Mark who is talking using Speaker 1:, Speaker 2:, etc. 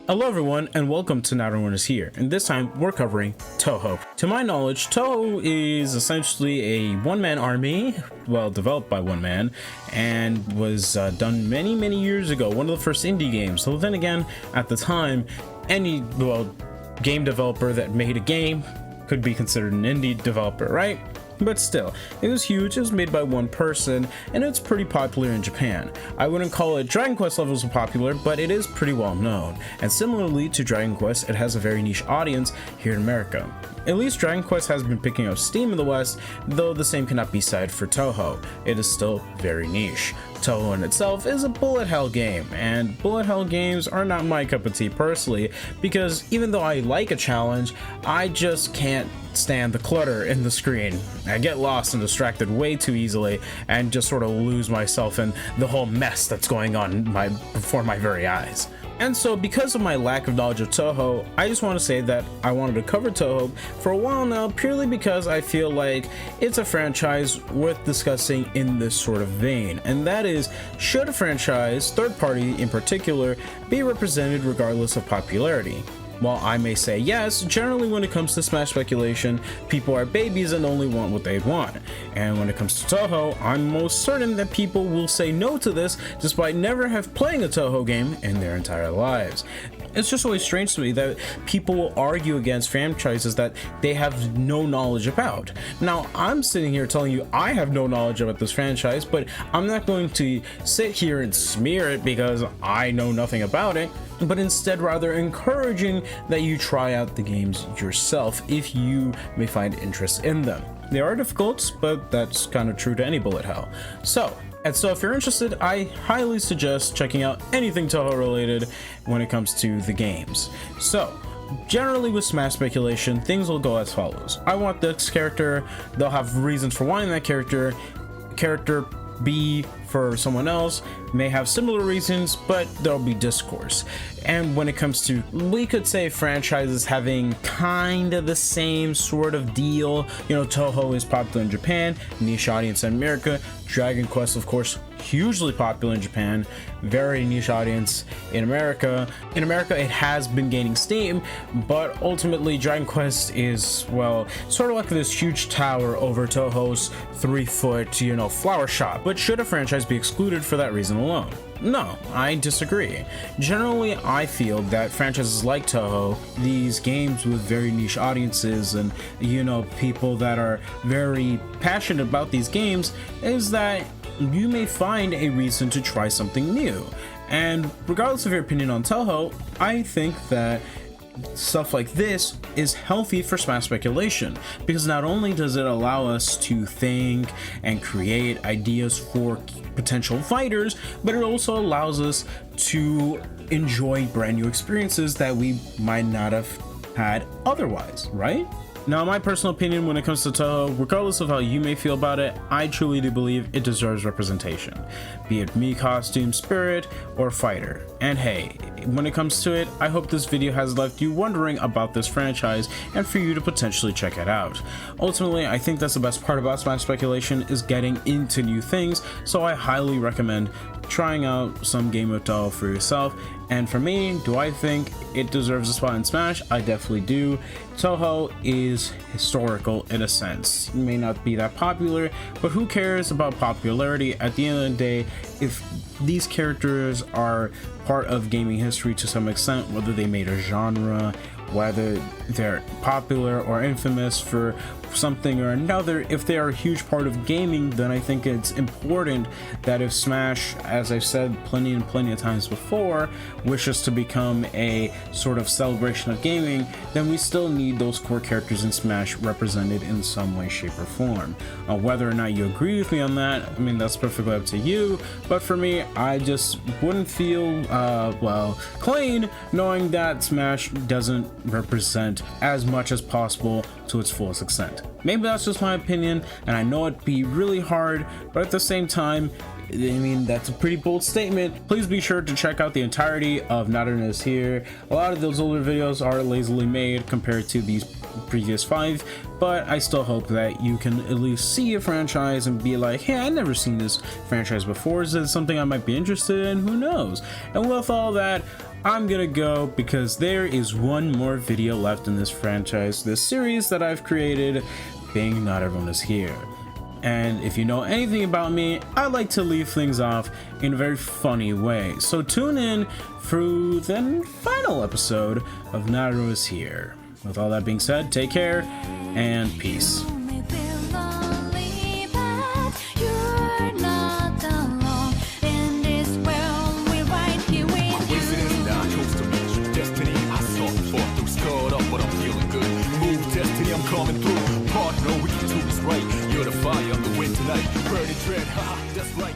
Speaker 1: Hello everyone and welcome to Not Everyone Is Here, and this time we're covering Touhou. To my knowledge, Touhou is essentially a one-man army, well, developed by one man, and was done many years ago, one of the first indie games. So then again, at the time, any, game developer that made a game could be considered an indie developer, right? But still, it was huge, it was made by one person, and it's pretty popular in Japan. I wouldn't call it Dragon Quest levels of popular, but it is pretty well known. And similarly to Dragon Quest, it has a very niche audience here in America. At least Dragon Quest has been picking up steam in the West, though the same cannot be said for Touhou. It is still very niche. Touhou in itself is a bullet hell game, and bullet hell games are not my cup of tea personally, because even though I like a challenge, I just can't stand the clutter in the screen. I get lost and distracted way too easily and just sort of lose myself in the whole mess that's going on before my very eyes. And so because of my lack of knowledge of Touhou, I just want to say that I wanted to cover Touhou for a while now, purely because I feel like it's a franchise worth discussing in this sort of vein. And that is, should a franchise, third party in particular, be represented regardless of popularity? While I may say yes, generally when it comes to Smash speculation, people are babies and only want what they want. And when it comes to Touhou, I'm most certain that people will say no to this despite never have playing a Touhou game in their entire lives. It's just always strange to me that people will argue against franchises that they have no knowledge about. Now, I'm sitting here telling you I have no knowledge about this franchise, but I'm not going to sit here and smear it because I know nothing about it, but instead rather encouraging that you try out the games yourself if you may find interest in them. They are difficult, but that's kind of true to any bullet hell. So if you're interested, I highly suggest checking out anything Touhou related when it comes to the games. So generally with Smash speculation, things will go as follows. I want this character, they'll have reasons for wanting that character. Character B for someone else may have similar reasons, but there'll be discourse. And when it comes to, we could say franchises having kind of the same sort of deal, you know, Touhou is popular in Japan, niche audience in America. Dragon Quest, of course, hugely popular in Japan, very niche audience in America. In America, it has been gaining steam, but ultimately Dragon Quest is, well, sort of like this huge tower over Touhou's 3-foot, you know, flower shop. But should a franchise be excluded for that reason alone? No, I disagree. Generally, I feel that franchises like Touhou, these games with very niche audiences and, you know, people that are very passionate about these games, is that you may find a reason to try something new. And regardless of your opinion on Touhou, I think that stuff like this is healthy for Smash speculation, because not only does it allow us to think and create ideas for potential fighters, but it also allows us to enjoy brand new experiences that we might not have had otherwise, right? Now, my personal opinion when it comes to Touhou, regardless of how you may feel about it, I truly do believe it deserves representation, be it me, costume, spirit, or fighter. And hey, when it comes to it, I hope this video has left you wondering about this franchise and for you to potentially check it out. Ultimately, I think that's the best part about Smash speculation, is getting into new things, so I highly recommend trying out some game of Touhou for yourself. And for me, do I think it deserves a spot in Smash? I definitely do. Touhou is historical in a sense. It may not be that popular, but who cares about popularity? At the end of the day, if these characters are part of gaming history to some extent, whether they made a genre, whether they're popular or infamous for something or another, if they are a huge part of gaming, then I think it's important that if Smash, as I've said plenty of times before, wishes to become a sort of celebration of gaming, then we still need those core characters in Smash represented in some way, shape, or form. Whether or not you agree with me on that, I mean, that's perfectly up to you, but for me, I just wouldn't feel, clean knowing that Smash doesn't represent as much as possible to its fullest extent. Maybe that's just my opinion, and I know it'd be really hard, but at the same time, I mean, that's a pretty bold statement. Please be sure to check out the entirety of Not Everyone Is Here. A lot of those older videos are lazily made compared to these previous 5, but I still hope that you can at least see a franchise and be like, hey, I've never seen this franchise before. Is it something I might be interested in? Who knows? And with all that, I'm gonna go because there is one more video left in this franchise, this series that I've created, being Not Everyone Is Here. And if you know anything about me, I like to leave things off in a very funny way. So tune in through the final episode of Not Everyone Is Here. With all that being said, take care and peace.
Speaker 2: Coming through, partner, we can do this right. You're the fire, I'm the wind tonight. Burning dread, haha, that's right.